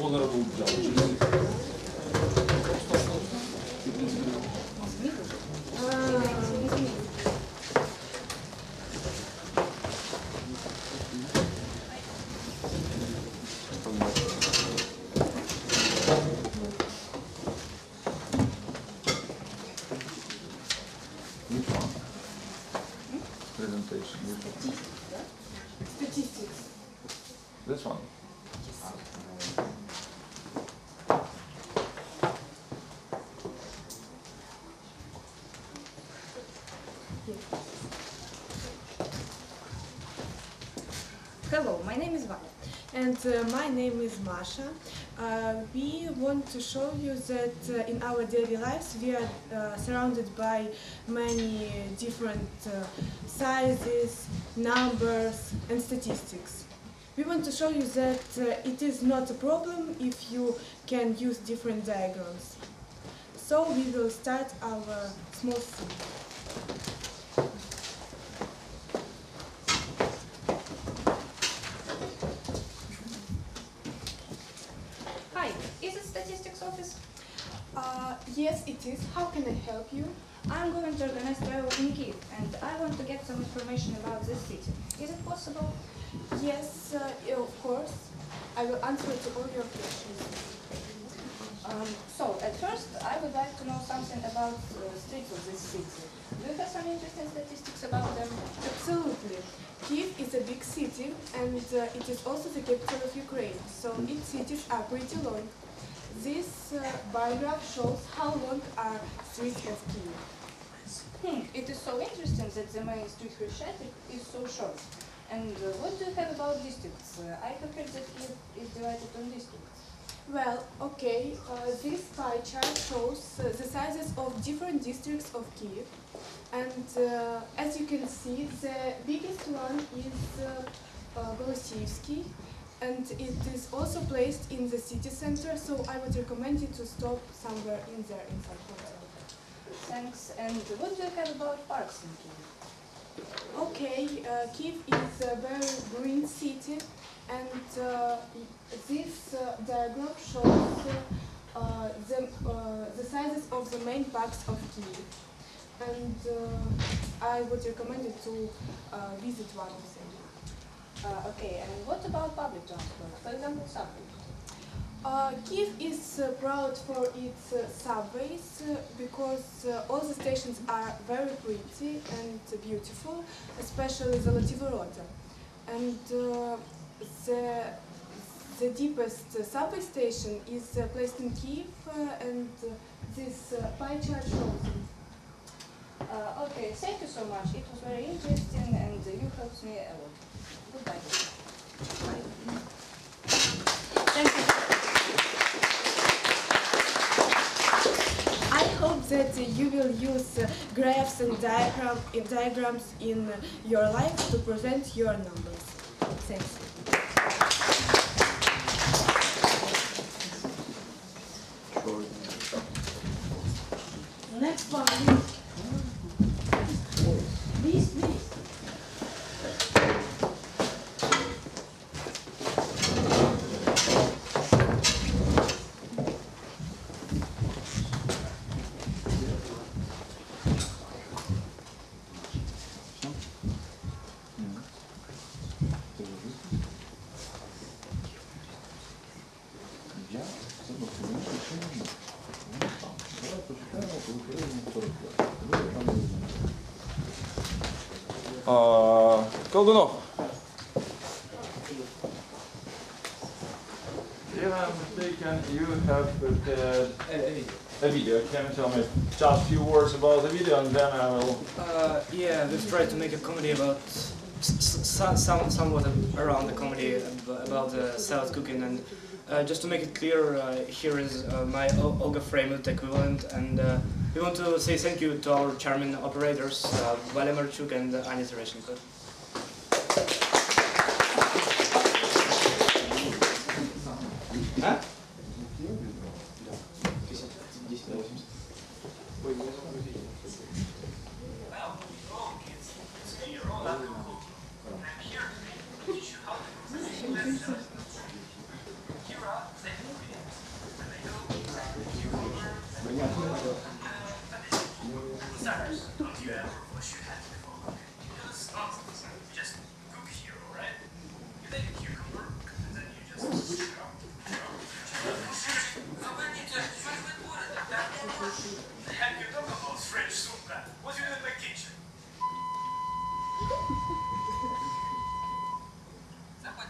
honorable judges. Which one? Presentation. Which one? Statistics. This one. Hello, my name is Vanya. And my name is Masha. We want to show you that in our daily lives we are surrounded by many different sizes, numbers and statistics. We want to show you that it is not a problem if you can use different diagrams. So we will start our small scene. Hi, is it statistics office? Yes, it is. How can I help you? I'm going to organize travel in Kyiv and I want to get some information about this city. Is it possible? Yes, of course. I will answer to all your questions. So, at first, I would like to know something about streets of this city. Do you have some interesting statistics about them? Absolutely. Kyiv is a big city and it is also the capital of Ukraine, so its cities are pretty long. This bar graph shows how long are streets of Kyiv. It is so interesting that the main street Khreshchatyk is so short. And what do you have about districts? I have heard that Kyiv is divided on districts. Well, okay, this pie chart shows the sizes of different districts of Kyiv. And as you can see, the biggest one is Голосіївський, and it is also placed in the city center, so I would recommend you to stop somewhere in there in some hotel. Thanks. And what do you have about parks in Kyiv? Okay, Kyiv is a very green city, and this diagram shows the sizes of the main parks of Kyiv. And I would recommend you to visit one of them. Okay, and what about public transport? For example, subway? Kyiv is proud for its subways because all the stations are very pretty and beautiful, especially the Voroта. And the deepest subway station is placed in Kyiv, and this pie chart shows it. Okay, thank you so much. It was very interesting and you helped me a lot. Goodbye. Thank you. I hope that you will use graphs and diagrams in your life to present your numbers. Thanks. Next one, please. Please, please. Колдунов. If I'm mistaken, you have prepared a video. Can you tell me just a few words about the video and then I will... Yeah, we've tried to make a comedy about somewhat around the comedy about salad cooking, and just to make it clear, here is my Olga Fremut equivalent, and we want to say thank you to our charming operators, Valia Marchuk and Anya Tereshchenko.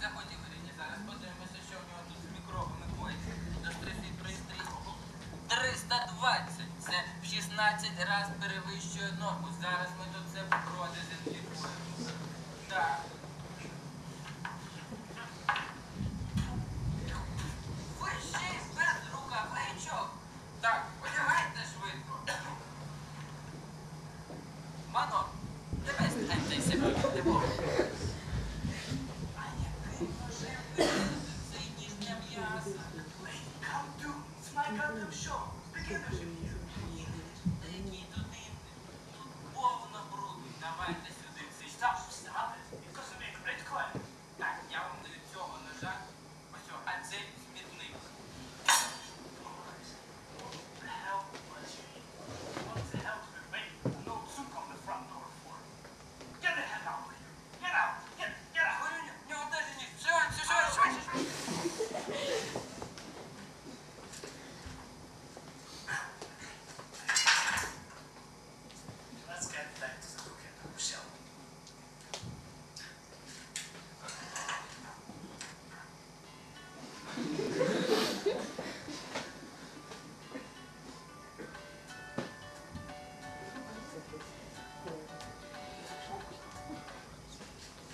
Заходь, Ігоріні, зараз подивимося, що в нього тут з мікробами коїться. Дострисить пристрій. 320. Це в 16 раз перевищує норму. Зараз ми тут це продезінфікуємо. Так. Ви ще й без рукавичок? Так, одягайте швидко. Мано, тебе станьте себе відтимо. Який тут дивний. Тут повно бруду. Давайте сюди цей штаб вставити. Так, я вам даю цього ножа. Ось, а це смітник. Горюня, в нього теж ніж. Швидше. Let's get back to the cooking, shall we?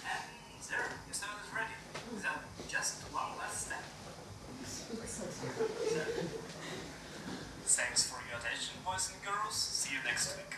And there, your salad is ready. So, just one last step. Thanks for your attention, boys and girls. See you next week.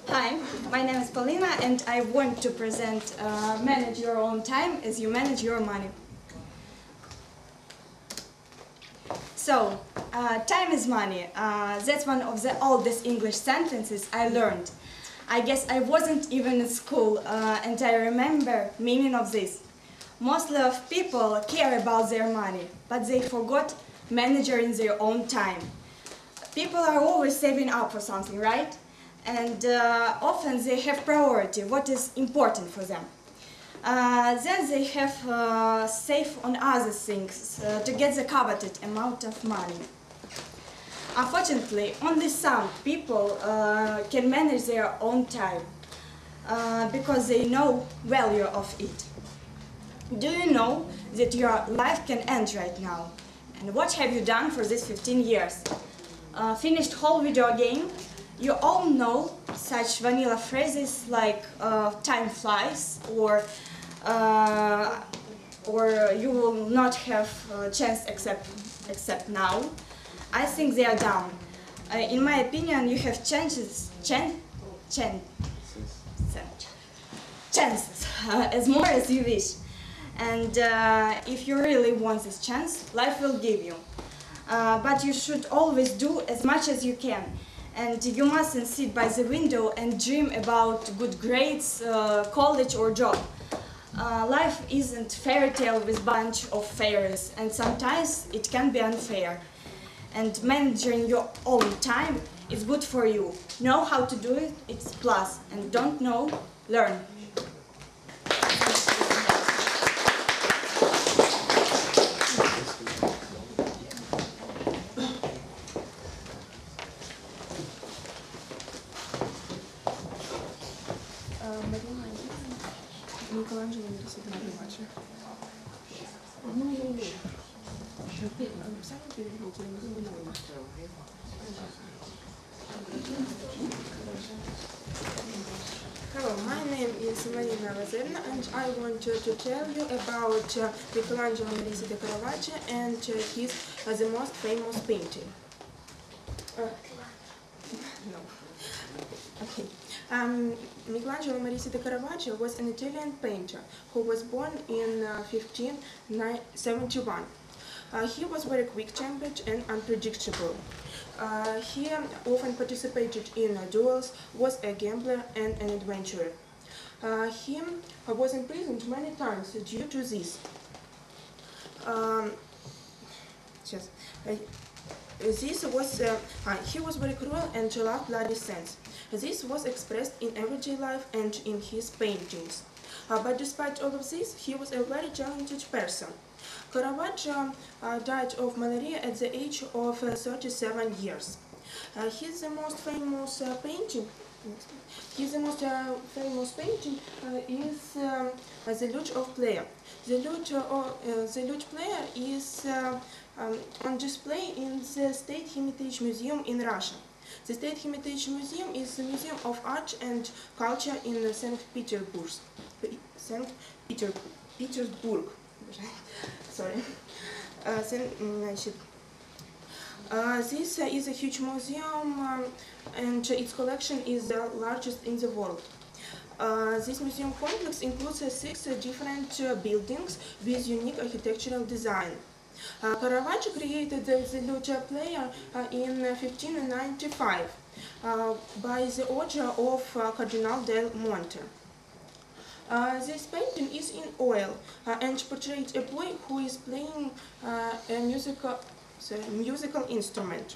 Hi, my name is Paulina and I want to present Manage Your Own Time as You Manage Your Money. So, time is money. That's one of the oldest English sentences I learned. I guess I wasn't even in school and I remember meaning of this. Mostly of people care about their money, but they forgot managing their own time. People are always saving up for something, right? And often they have priority, what is important for them. Then they have save on other things to get the coveted amount of money. Unfortunately, only some people can manage their own time because they know value of it. Do you know that your life can end right now? And what have you done for these 15 years? Finished whole video game? You all know such vanilla phrases like time flies or you will not have a chance except now. I think they are dumb. In my opinion, you have chances as more as you wish. And if you really want this chance, life will give you. But you should always do as much as you can. And you mustn't sit by the window and dream about good grades, college or job. Life isn't fairy tale with bunch of fairies, and sometimes it can be unfair. And managing your own time is good for you. Know how to do it, it's plus. And don't know, learn. Hello, my name is Marina Vazirna and I want to tell you about Michelangelo Merisi de Caravaggio and his the most famous painting. No. Okay. Michelangelo Merisi de Caravaggio was an Italian painter who was born in 1571. He was very quick-tempered and unpredictable. He often participated in duels, was a gambler and an adventurer. He was imprisoned many times due to this. He was very cruel and loved bloody scenes. This was expressed in everyday life and in his paintings. But despite all of this, he was a very talented person. Caravaggio died of malaria at the age of 37 years. His most famous painting is the Lute of Player. The lute player is on display in the State Hermitage Museum in Russia. The State Hermitage Museum is the museum of art and culture in St. Petersburg. Sorry. This is a huge museum and its collection is the largest in the world. This museum complex includes 6 different buildings with unique architectural design. Caravaggio created the lute player in 1595 by the order of Cardinal del Monte. This painting is in oil and portrays a boy who is playing a musical instrument.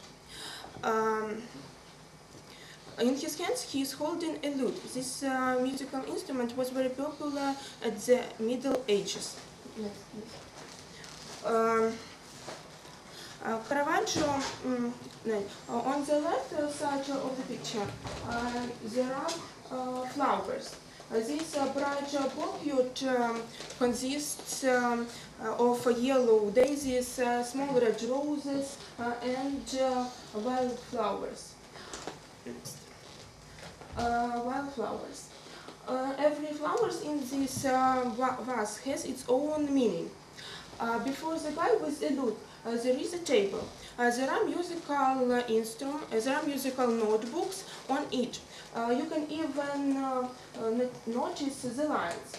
In his hands he is holding a lute. This musical instrument was very popular at the Middle Ages. Caravaggio, on the left side of the picture, there are flowers. This bright portrait consists of yellow daisies, small red roses, and wildflowers. Every flower in this vase has its own meaning. Before the guy with the lute, there is a table. There are musical instruments. There are musical notebooks on it. You can even notice the lines.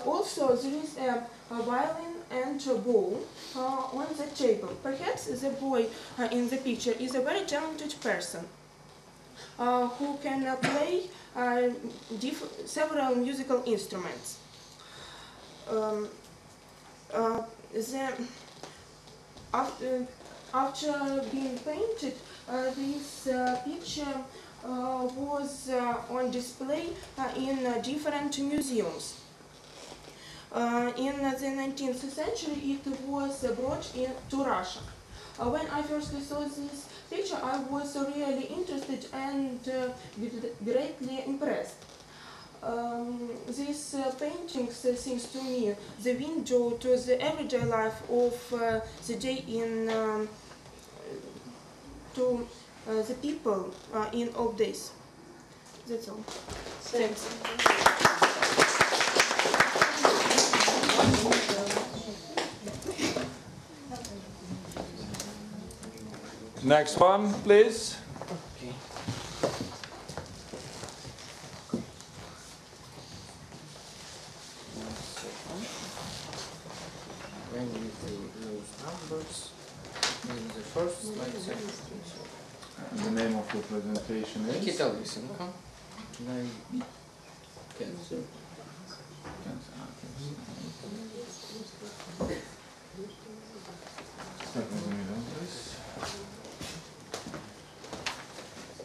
Also, there is a violin and a bow on the table. Perhaps the boy in the picture is a very talented person who can play several musical instruments. After being painted, this picture was on display in different museums. In the 19th century, it was brought to Russia. When I first saw this picture, I was really interested and greatly impressed. This painting seems to me the window to the everyday life of the day to the people in all days. That's all. Thanks. Next one, please. Okay. When you use numbers, in the first slide, The name of the presentation is? Nikita Lysenko. Cancer.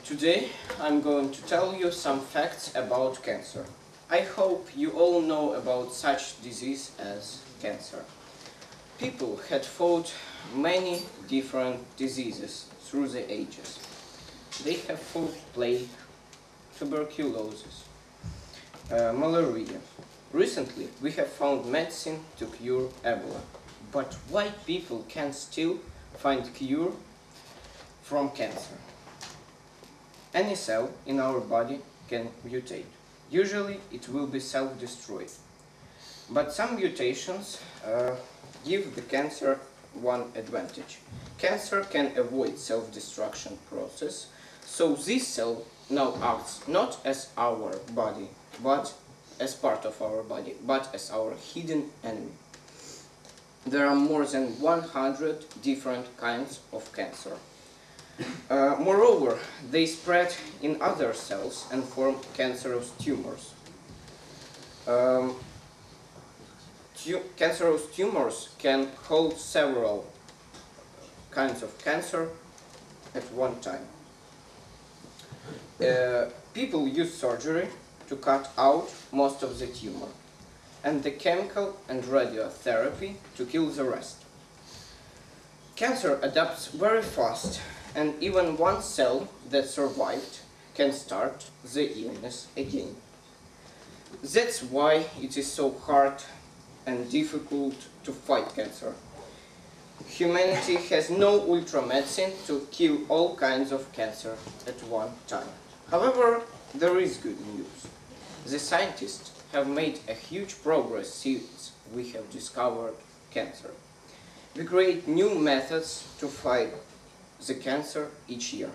Today I'm going to tell you some facts about cancer. I hope you all know about such disease as cancer. People had fought many different diseases through the ages. They have fought plague, tuberculosis, malaria. Recently we have found medicine to cure Ebola. But why people can still find cure from cancer? Any cell in our body can mutate. Usually it will be self-destroyed. But some mutations give the cancer one advantage. Cancer can avoid self-destruction process, so this cell now acts not as our body, but as part of our body, but as our hidden enemy. There are more than 100 different kinds of cancer. Moreover, they spread in other cells and form cancerous tumors. Cancerous tumors can hold several kinds of cancer at one time. People use surgery to cut out most of the tumor, and the chemical and radiotherapy to kill the rest. Cancer adapts very fast, and even one cell that survived can start the illness again. That's why it is so hard and difficult to fight cancer. Humanity has no ultramedicine to kill all kinds of cancer at one time. However, there is good news. The scientists have made a huge progress since we have discovered cancer. We create new methods to fight the cancer each year.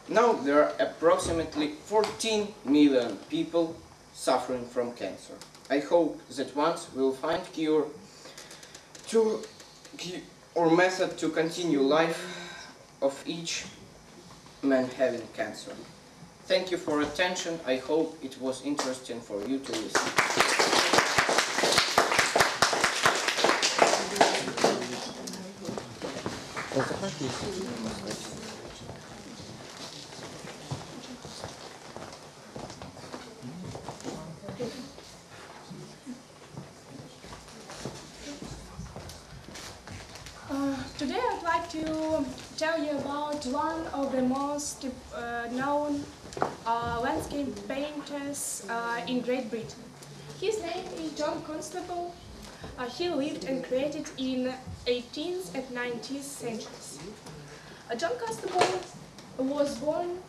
Now there are approximately 14 million people suffering from cancer. I hope that once we'll find cure or method to continue life of each man having cancer. Thank you for attention. I hope it was interesting for you to listen. Today I'd like to tell you about one of the most known landscape painters in Great Britain. His name is John Constable. He lived and created in 18th and 19th centuries. John Constable was born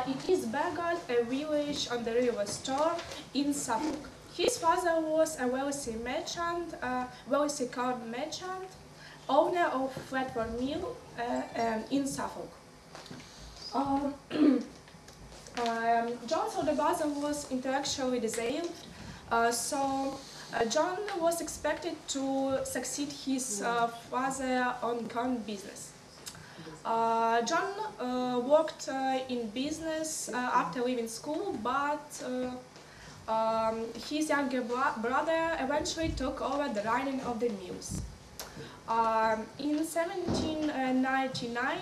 in East Bagard, a village on the River Stour in Suffolk. His father was a wealthy merchant, wealthy card merchant, owner of Flatford Mill in Suffolk. John's older brother was intellectually disabled, so John was expected to succeed his father on current business. John worked in business after leaving school, but his younger brother eventually took over the running of the mills. In 1799,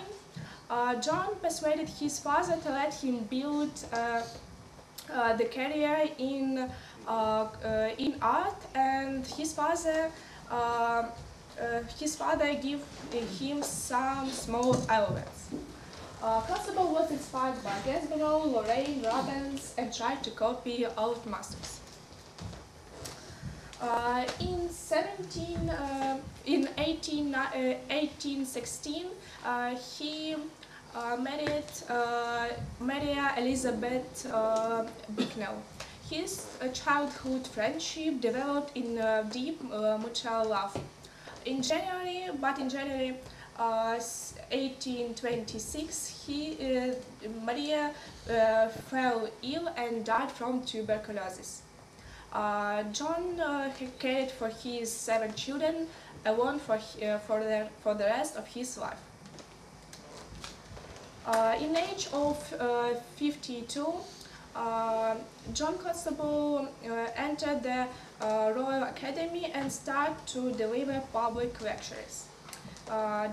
John persuaded his father to let him build the career in art, and his father gave him some small allowance. Constable was inspired by Gasborough, Lorraine, Rubens, and tried to copy old masters. In 1816, he married Maria Elizabeth Bicknell. His childhood friendship developed in deep mutual love. In January 1826, Maria fell ill and died from tuberculosis. John cared for his 7 children alone for the rest of his life. In the age of 52, John Constable entered the Royal Academy and started to deliver public lectures.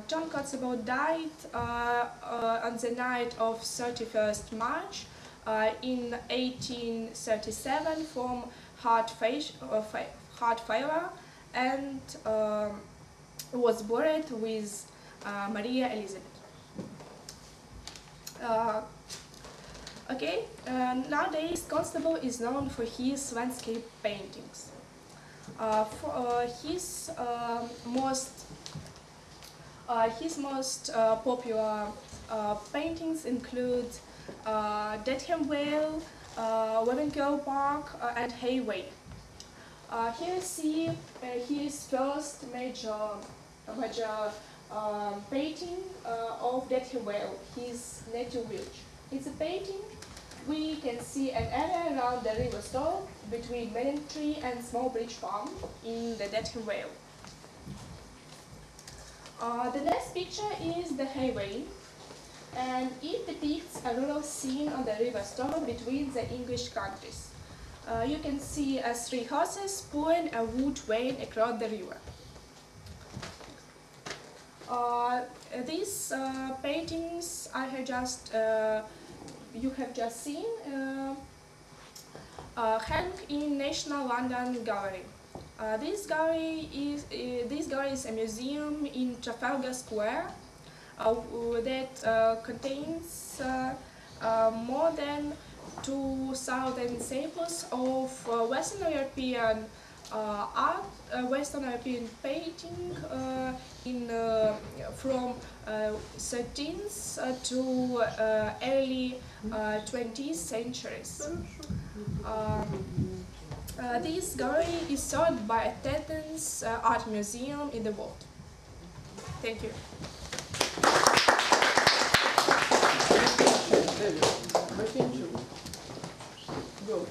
John Constable died on the night of 31st March in 1837 from heart failure, and was buried with Maria Elizabeth. Nowadays Constable is known for his landscape paintings. His most popular paintings include Dedham Vale, Wevenkill Park, and Hayway. Here you see his first major painting of Dedham Vale, his native village. It's a painting. We can see an area around the river Stour between Melon Tree and Small Bridge Farm in the Dedham Vale. The next picture is the Hayway, and it depicts a rural scene on the river Stour between the English countries. You can see 3 horses pulling a wood wain across the river. These paintings you have just seen hang in National London Gallery. This gallery is a museum in Trafalgar Square that contains more than 2,000 samples of Western European art, Western European painting from 13th to early 20th centuries. This gallery is sold by attendance art museum in the world. Thank you. Go.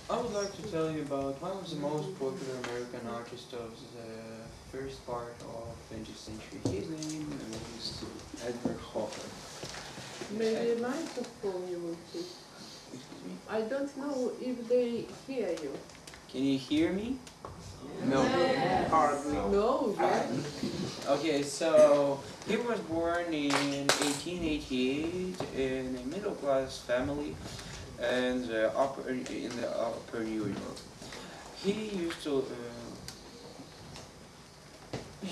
I would like to tell you about one of the most popular American artists of the first part of 20th century. His name is Edward Hopper. Maybe a microphone you will take. Excuse me? I don't know if they hear you. Can you hear me? No. Hardly. No, yeah. Okay, so he was born in 1888 in a middle-class family and in the upper New York. He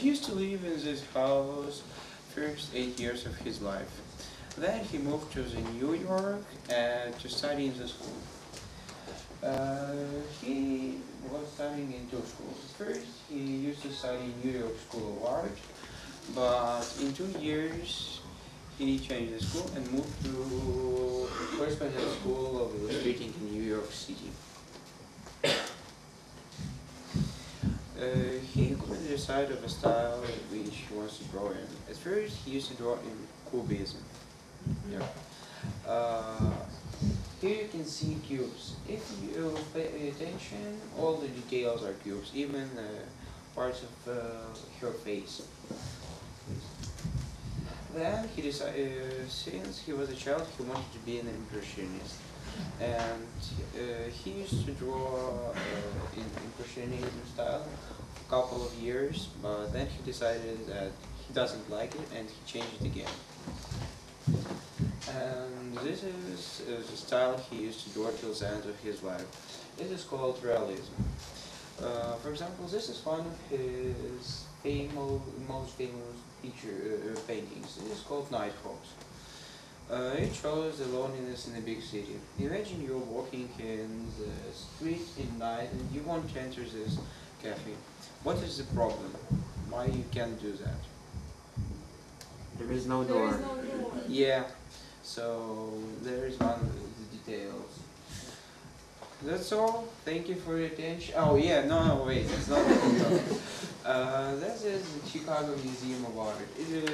used to live in this house first 8 years of his life. Then he moved to the New York to study in the school. He was studying in 2 schools. First, he used to study in New York School of Art, but in 2 years he changed the school and moved to Correspondence School of Illustrating in New York City. He couldn't decide of a style which he wants to draw in. At first, he used to draw in Cubism. Yeah. Here you can see cubes. If you pay attention, all the details are cubes, even parts of her face. Then he decided, since he was a child, he wanted to be an impressionist. And he used to draw in impressionism style for a couple of years, but then he decided that he doesn't like it and he changed it again. And this is the style he used to draw till the end of his life. This is called realism. For example, this is one of his most famous paintings. This is called Nighthawks. It shows the loneliness in a big city. Imagine you're walking in the street in night and you want to enter this cafe. What is the problem? Why you can't do that? There is no door. Yeah. So there is one of the details. That's all. Thank you for your attention. Oh yeah, no, wait, it's not that. This is the Chicago Museum of Art. It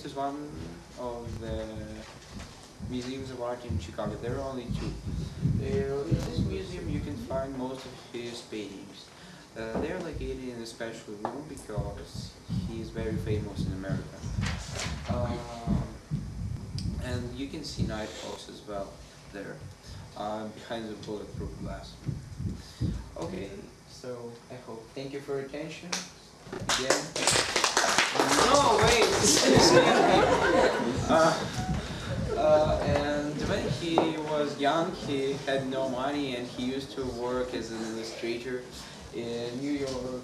is one of the museums of art in Chicago. There are only 2. In this museum you can find most of his paintings. They are located in a special room because he is very famous in America. And you can see Nighthawks as well there, behind the bulletproof glass. Okay, so I hope. Thank you for your attention. Again. No, wait! And when he was young, he had no money and he used to work as an illustrator in New York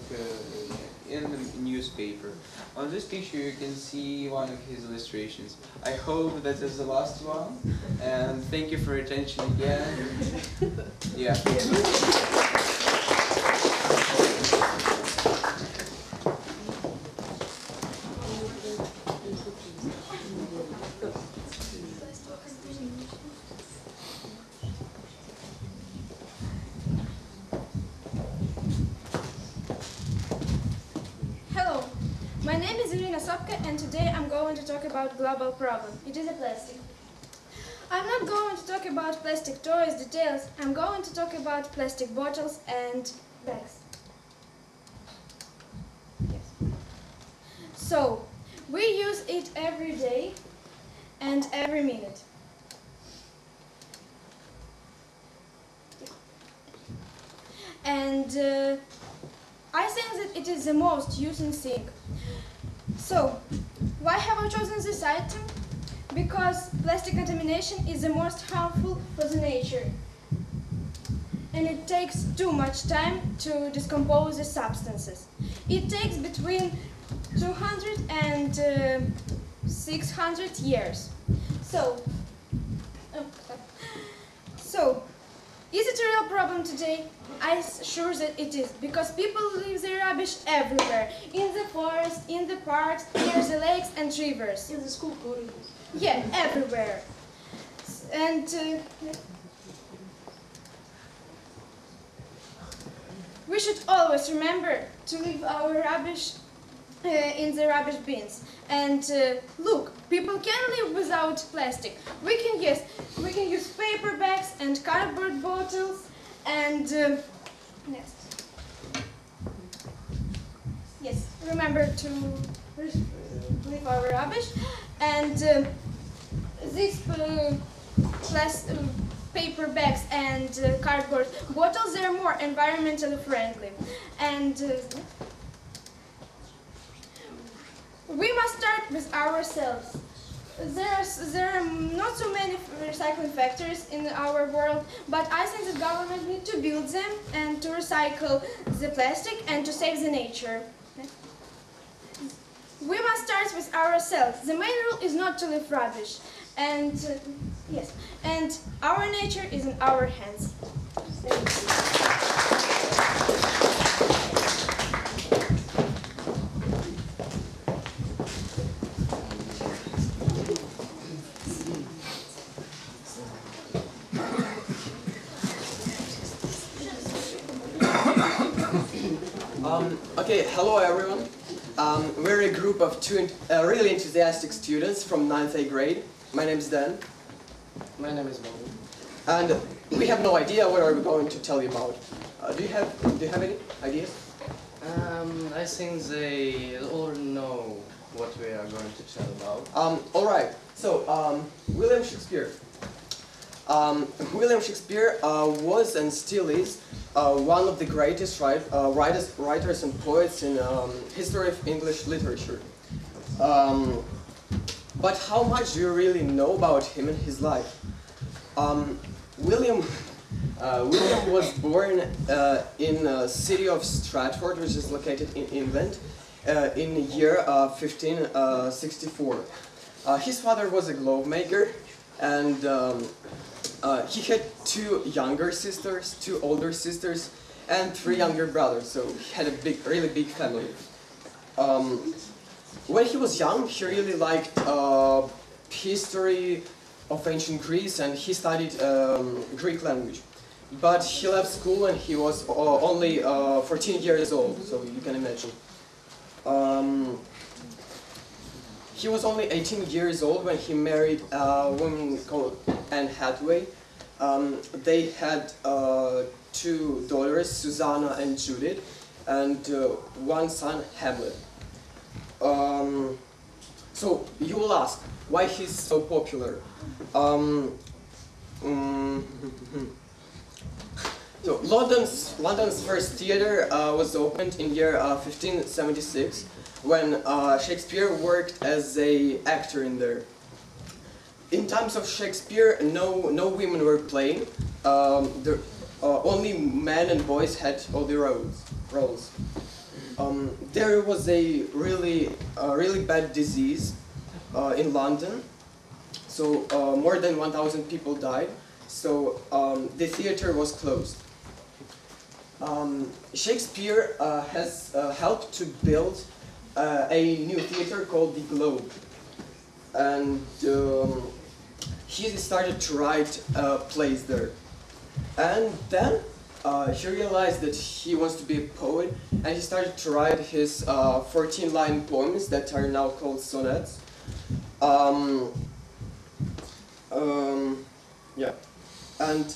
in the newspaper. On this picture you can see one of his illustrations. I hope that is the last one, and thank you for your attention again. Yeah. My name is and today I'm going to talk about global problem. It is a plastic. I'm not going to talk about plastic toys details. I'm going to talk about plastic bottles and bags. Yes. So, we use it every day and every minute. And I think that it is the most using thing. So, why have I chosen this item? Because plastic contamination is the most harmful for the nature. And it takes too much time to decompose the substances. It takes between 200 and 600 years. So, is it a real problem today? I'm sure that it is, because people leave their rubbish everywhere. In the forest, in the parks, near the lakes and rivers. In the school corridors. Yeah, everywhere. And we should always remember to leave our rubbish in the rubbish bins. And look, people can live without plastic. We can use paper bags and cardboard bottles and next. Yes, remember to leave our rubbish. And these paper bags and cardboard bottles, they are more environmentally friendly. And we must start with ourselves. There are not so many recycling factories in our world, but I think the government needs to build them and to recycle the plastic and to save the nature. We must start with ourselves. The main rule is not to leave rubbish. And yes, and our nature is in our hands. Okay, hello everyone. We're a group of two really enthusiastic students from 9th A grade. My name is Dan. My name is Bobby. And we have no idea what are we going to tell you about. Do you have any ideas? I think they all know what we are going to tell about. All right. So, William Shakespeare. William Shakespeare was and still is one of the greatest writers and poets in history of English literature. But how much do you really know about him and his life? William was born in the city of Stratford, which is located in England, in the year 1564. His father was a glove maker, and he had two younger sisters, two older sisters, and three younger brothers, so he had a really big family. When he was young, he really liked history of ancient Greece, and he studied Greek language. But he left school and he was only 14 years old, so you can imagine. He was only 18 years old when he married a woman called Anne Hathaway. They had two daughters, Susanna and Judith, and one son, Hamlet. So you will ask, why he's so popular? So London's first theatre was opened in year 1576 when Shakespeare worked as a actor in there. In times of Shakespeare, no women were playing. Only men and boys had all the roles. There was a really bad disease in London, so more than 1,000 people died. So the theater was closed. Shakespeare has helped to build a new theater called the Globe, and he started to write plays there. And then he realized that he wants to be a poet, and he started to write his 14-line poems that are now called sonnets. Yeah, and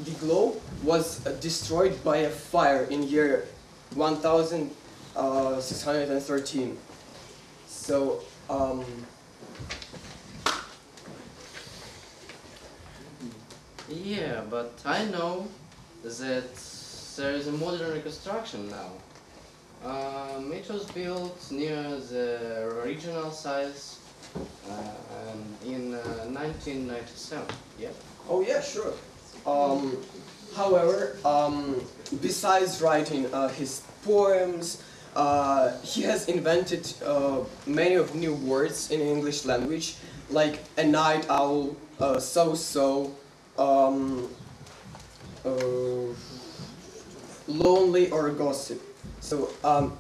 the Globe was destroyed by a fire in year 1613. So yeah, but I know that there is a modern reconstruction now. It was built near the original size in 1997. Yeah. Oh yeah, sure. However, besides writing his poems, he has invented many of new words in English language, like a night owl, so-so, lonely or gossip. So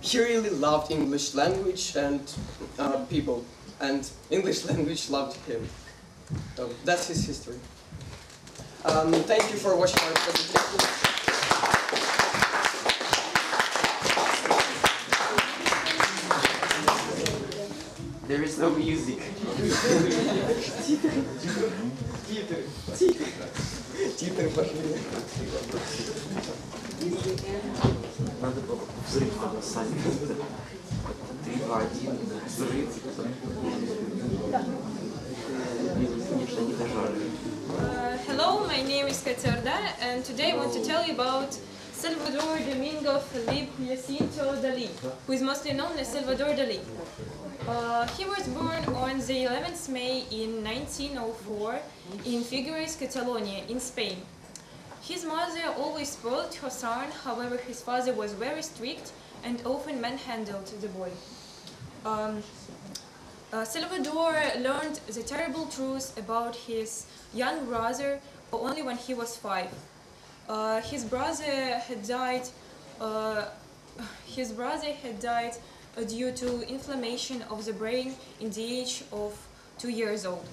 he really loved English language and people, and English language loved him. So that's his history. Thank you for watching our presentation. There is no music. Титры пошли. Надо было взрыв написать. 3, 2, 1, взрыв. Конечно, не дожали. Hello, my name is Katerda, and today I want to tell you about Salvador Domingo Felipe Jacinto Dali, who is mostly known as Salvador Dali. He was born on the 11th May in 1904 in Figueres, Catalonia, in Spain. His mother always spoiled her son, however his father was very strict and often manhandled the boy. Salvador learned the terrible truth about his young brother only when he was 5. His brother had died due to inflammation of the brain in the age of 2 years old.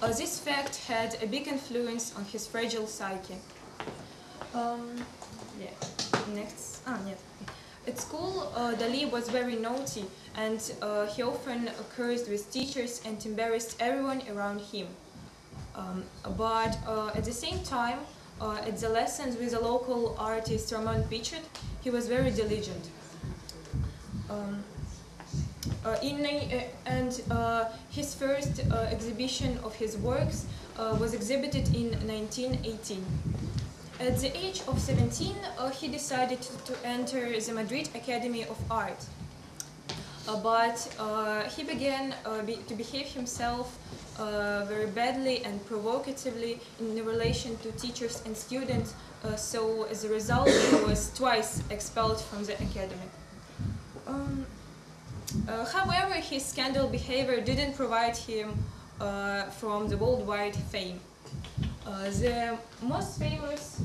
This fact had a big influence on his fragile psyche. At school, Dali was very naughty, and he often cursed with teachers and embarrassed everyone around him. But at the same time, at the lessons with the local artist Ramon Pichet, he was very diligent. His first exhibition of his works was exhibited in 1918. At the age of 17, he decided to enter the Madrid Academy of Art. But he began to behave himself very badly and provocatively in relation to teachers and students, so as a result he was twice expelled from the academy. However, his scandal behavior didn't provide him from the worldwide fame. The most famous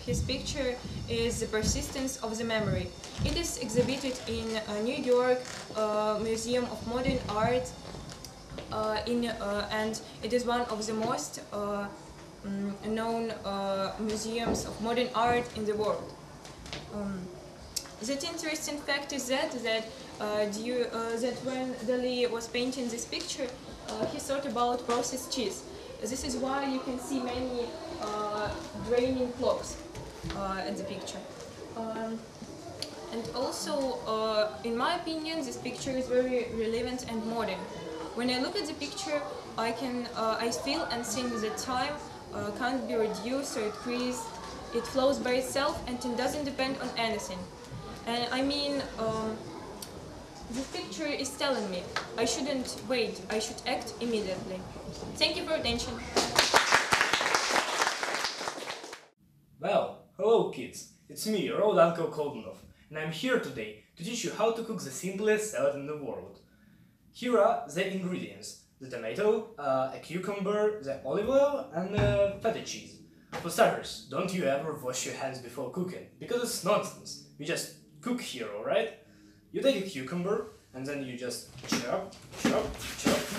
his picture is The Persistence of the Memory. It is exhibited in New York Museum of Modern Art, and it is one of the most known museums of modern art in the world. The interesting fact is that when Dali was painting this picture, he thought about processed cheese. This is why you can see many draining clogs at the picture. And also, in my opinion, this picture is very relevant and modern. When I look at the picture, I feel and think that time can't be reduced or increased. It flows by itself and it doesn't depend on anything. And I mean, this picture is telling me I shouldn't wait, I should act immediately. Thank you for attention. Well, hello kids, it's me, your old Uncle Koldenov, and I'm here today to teach you how to cook the simplest salad in the world. Here are the ingredients: the tomato, a cucumber, the olive oil, and feta cheese. For starters, don't you ever wash your hands before cooking, because it's nonsense. We just cook here, alright? You take a cucumber, and then you just chop.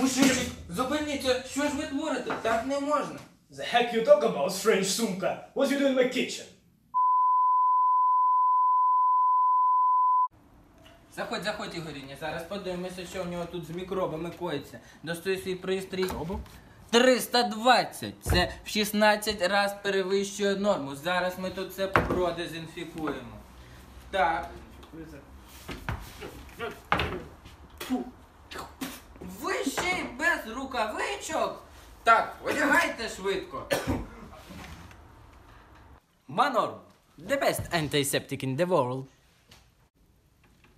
Мужичок, зупиніться, що ж ви творите? Так не можна. The heck you talk about, strange Sumka? What you do in my kitchen? Заходь, Ігоріня, зараз подивимося, що в нього тут з мікробами коїться. Достой свій пристрій. 320! Це в 16 раз перевищує норму. Зараз ми тут це продезінфікуємо. Так. Ви ще й без рукавичок? Так, одягайте швидко. Манор, the best antiseptic in the world.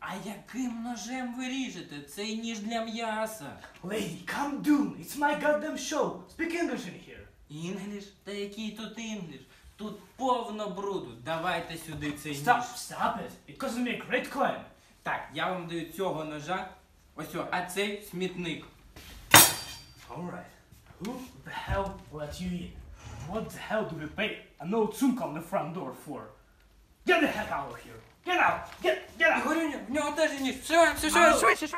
А яким ножем ви ріжете? Цей ніж для м'яса. Lady, come down! It's my goddamn show! Speak English in here! Інгліш? Та який тут інгліш? Тут повно бруду. Давайте сюди цей ніж. Stop it! It causes me a great crime! Так, я вам даю цього ножа. Ось, а цей смітник. Alright. Who the hell let you in? What the hell do we pay an old Sumka on the front door for? Get the heck out of here! Get out! Get out! Ігорюня, в нього теж ніж. Швидше.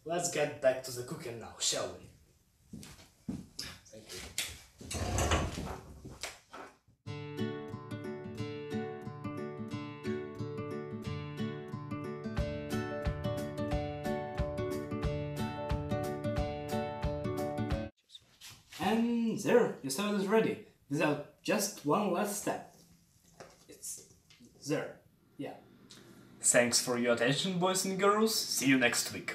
Let's get back to the cooking now, shall we? Thank you. And there, your salad is ready, without just one last step. It's there, yeah. Thanks for your attention, boys and girls. See you next week.